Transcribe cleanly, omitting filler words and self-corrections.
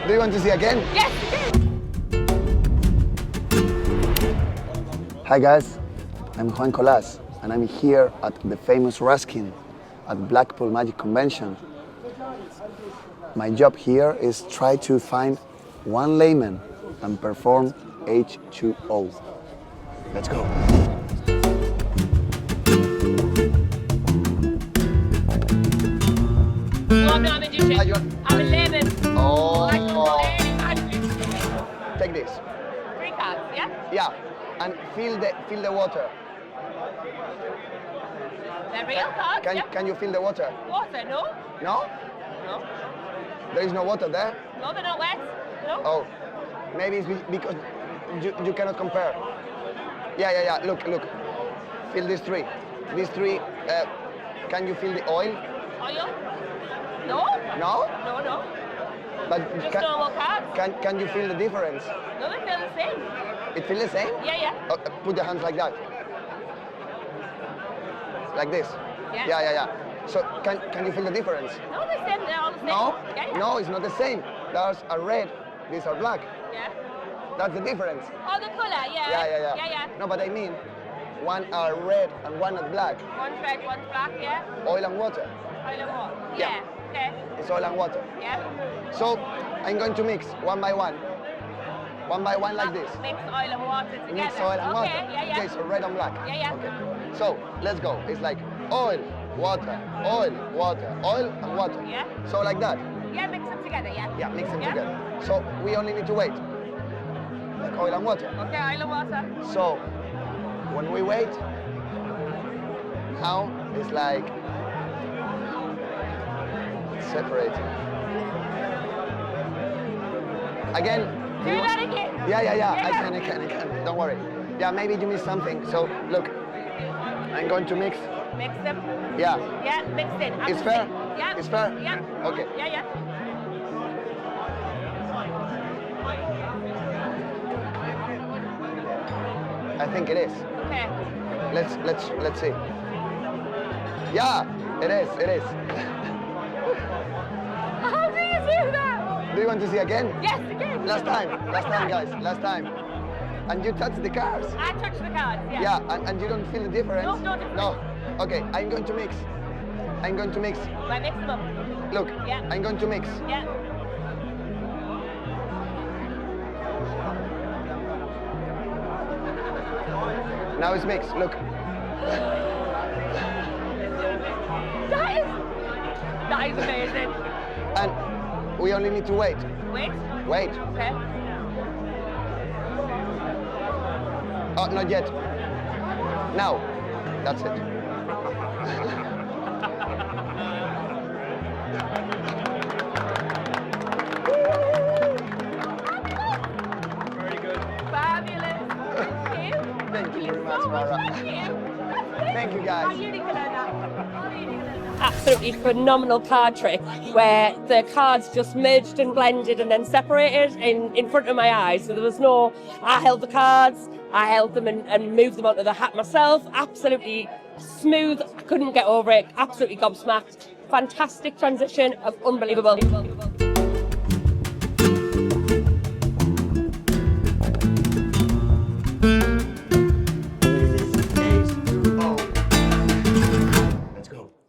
Do you want to see again? Yes, Hi guys, I'm Juan Colas and I'm here at the famous Ruskin at Blackpool Magic Convention. My job here is try to find one layman and perform H2O. Let's go. No, I'm not a magician. I'm a layman. Oh. Like, Take this. 3 cards, yeah? Yeah, and feel the water. They're real cards, yeah? Can you feel the water? Water, no? No? No. There is no water there? No, they're not wet. No? Oh, maybe it's because you cannot compare. Yeah. Look. Feel these three. These three. Can you feel the oil? Oil? No? No? No. But Just normal cards. can you feel the difference? No, they feel the same. It feels the same? Yeah. Oh, put the hands like that. Like this. Yeah. So can you feel the difference? No, they're the same. They're all the same. No? Yeah. No, it's not the same. Those are red. These are black. Yeah. That's the difference. Oh, the colour, yeah. Yeah. No, but I mean, one are red and one are black. One's red, one's black, yeah. Oil and water. Oil and water. Yeah. Yeah. Okay. It's oil and water. Yeah. So I'm going to mix one by one. One by one like this. Mix oil and water together. Mix oil and water. Yeah. Okay, so red and black. Yeah. Okay. So let's go. It's like oil, water, oil, water, oil and water. Yeah. So like that. Yeah, mix them together, yeah. Yeah, mix them together. So we only need to wait. Like oil and water. Okay, oil and water. So when we wait, now it's like separating. Again. Do that again. Yeah. I can. Don't worry. Yeah, maybe you missed something. So look, I'm going to mix. Mix them. Yeah. Yeah, mixed in. It's fair? Yeah. It's fair? Yeah. Okay. Yeah. I think it is. Okay. Let's see. Yeah, it is. How do you do that? Do you want to see again? Yes, again. Last time, guys. Last time. And you touch the cards. I touch the cards, yeah. Yeah, and you don't feel the difference? No difference. No. Okay, I'm going to mix. Right, mix them up. Look, Yeah. I'm going to mix. Yeah. Now it's mixed, look. That is amazing. And we only need to wait. Wait. Okay. Oh, not yet. Now. That's it. Fabulous. Thank you. Thank you very much, Mara. Thank you, guys. Absolutely phenomenal card trick where the cards just merged and blended and then separated in front of my eyes. So there was no, I held the cards, I held them and moved them onto the hat myself. Absolutely smooth. I couldn't get over it. Absolutely gobsmacked. Fantastic transition of unbelievable.